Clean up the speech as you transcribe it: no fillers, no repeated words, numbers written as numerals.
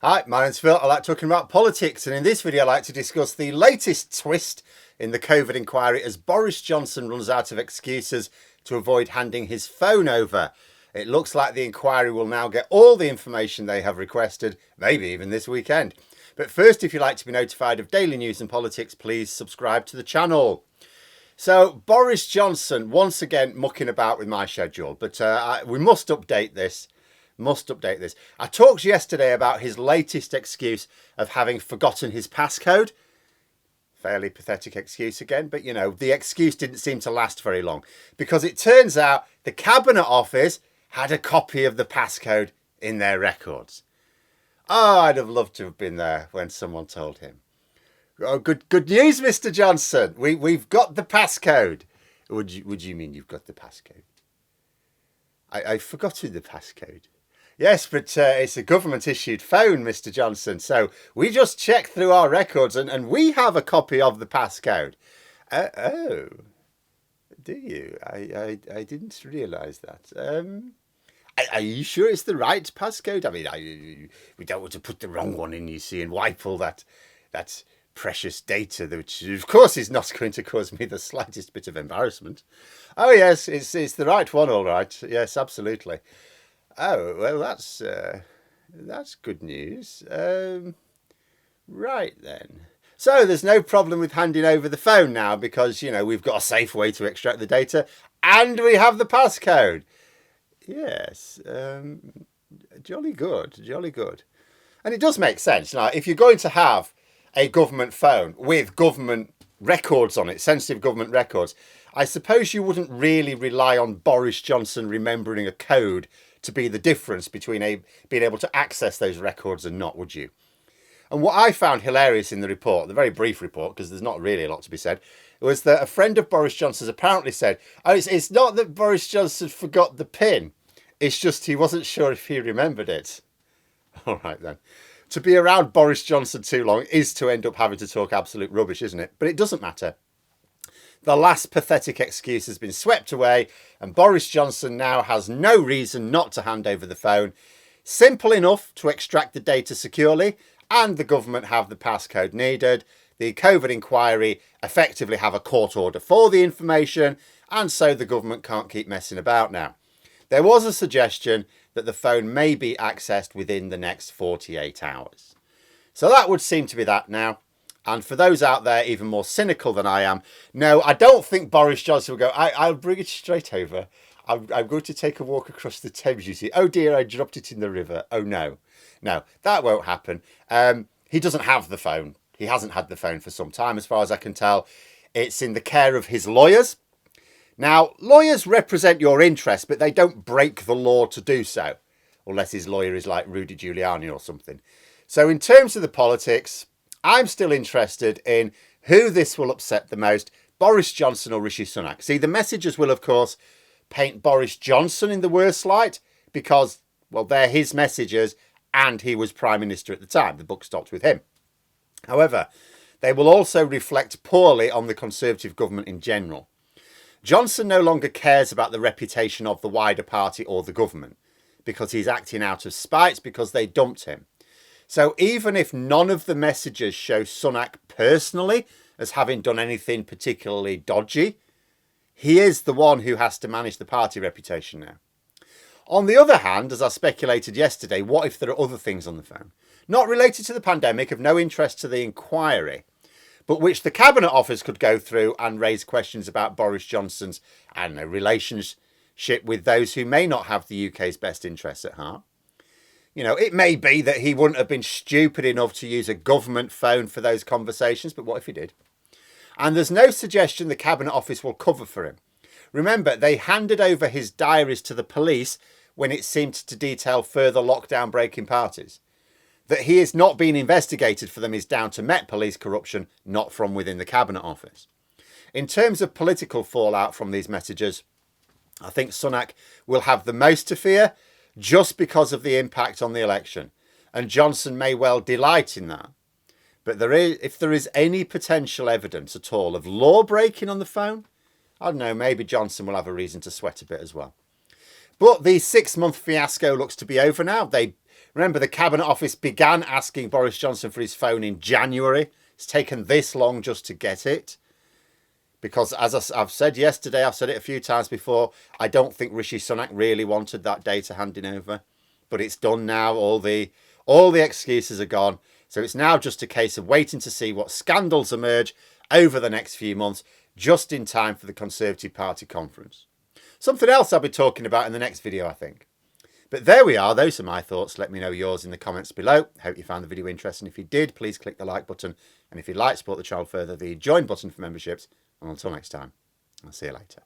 Hi, my name's Phil. I like talking about politics, and in this video I like to discuss the latest twist in the COVID inquiry as Boris Johnson runs out of excuses to avoid handing his phone over. It looks like the inquiry will now get all the information they have requested, maybe even this weekend. But first, if you'd like to be notified of daily news and politics, please subscribe to the channel. So, Boris Johnson, once again, mucking about with my schedule, but we must update this. I talked yesterday about his latest excuse of having forgotten his passcode. Fairly pathetic excuse again, but you know, the excuse didn't seem to last very long because it turns out the Cabinet Office had a copy of the passcode in their records. Oh, I'd have loved to have been there when someone told him. Oh, good news, Mr. Johnson. We've got the passcode. Would you mean you've got the passcode? I've forgotten the passcode. Yes, but it's a government-issued phone, Mr. Johnson. So we just checked through our records and we have a copy of the passcode. Oh, do you? I didn't realise that. Are you sure it's the right passcode? I mean, we don't want to put the wrong one in, you see, and wipe all that precious data, which of course is not going to cause me the slightest bit of embarrassment. Oh yes, it's the right one, all right. Yes, absolutely. Oh, well, that's good news. Right then. So there's no problem with handing over the phone now because, you know, we've got a safe way to extract the data and we have the passcode. Yes. Jolly good. And it does make sense. Now, if you're going to have a government phone with government records on it, sensitive government records, I suppose you wouldn't really rely on Boris Johnson remembering a code to be the difference between being able to access those records and not, would you? And what I found hilarious in the report, the very brief report, because there's not really a lot to be said, was that a friend of Boris Johnson's apparently said, oh, it's not that Boris Johnson forgot the PIN, it's just he wasn't sure if he remembered it. All right then. To be around Boris Johnson too long is to end up having to talk absolute rubbish, isn't it? But it doesn't matter. The last pathetic excuse has been swept away and Boris Johnson now has no reason not to hand over the phone. Simple enough to extract the data securely and the government have the passcode needed. The COVID inquiry effectively have a court order for the information and so the government can't keep messing about now. There was a suggestion that the phone may be accessed within the next 48 hours. So that would seem to be that now. And for those out there even more cynical than I am, no, I don't think Boris Johnson will go, I'll bring it straight over. I'm going to take a walk across the Thames, you see. Oh dear, I dropped it in the river. Oh no. No, that won't happen. He doesn't have the phone. He hasn't had the phone for some time, as far as I can tell. It's in the care of his lawyers. Now, lawyers represent your interests, but they don't break the law to do so. Unless his lawyer is like Rudy Giuliani or something. So in terms of the politics, I'm still interested in who this will upset the most, Boris Johnson or Rishi Sunak. See, the messages will, of course, paint Boris Johnson in the worst light because, well, they're his messages and he was Prime Minister at the time. The book stopped with him. However, they will also reflect poorly on the Conservative government in general. Johnson no longer cares about the reputation of the wider party or the government because he's acting out of spite because they dumped him. So even if none of the messages show Sunak personally as having done anything particularly dodgy, he is the one who has to manage the party reputation now. On the other hand, as I speculated yesterday, what if there are other things on the phone? Not related to the pandemic, of no interest to the inquiry, but which the Cabinet Office could go through and raise questions about Boris Johnson's, I don't know, relationship with those who may not have the UK's best interests at heart. You know, it may be that he wouldn't have been stupid enough to use a government phone for those conversations, but what if he did? And there's no suggestion the Cabinet Office will cover for him. Remember, they handed over his diaries to the police when it seemed to detail further lockdown breaking parties. That he is not being investigated for them is down to Met Police corruption, not from within the Cabinet Office. In terms of political fallout from these messages, I think Sunak will have the most to fear, just because of the impact on the election. And Johnson may well delight in that. But if there is any potential evidence at all of law breaking on the phone, I don't know, maybe Johnson will have a reason to sweat a bit as well. But the 6-month fiasco looks to be over now. They Remember, the Cabinet Office began asking Boris Johnson for his phone in January. It's taken this long just to get it. Because as I've said yesterday, I've said it a few times before, I don't think Rishi Sunak really wanted that data handing over. But it's done now. All the excuses are gone. So it's now just a case of waiting to see what scandals emerge over the next few months, just in time for the Conservative Party conference. Something else I'll be talking about in the next video, I think. But there we are. Those are my thoughts. Let me know yours in the comments below. Hope you found the video interesting. If you did, please click the like button. And if you'd like to support the channel further, the join button for memberships. And until next time, I'll see you later.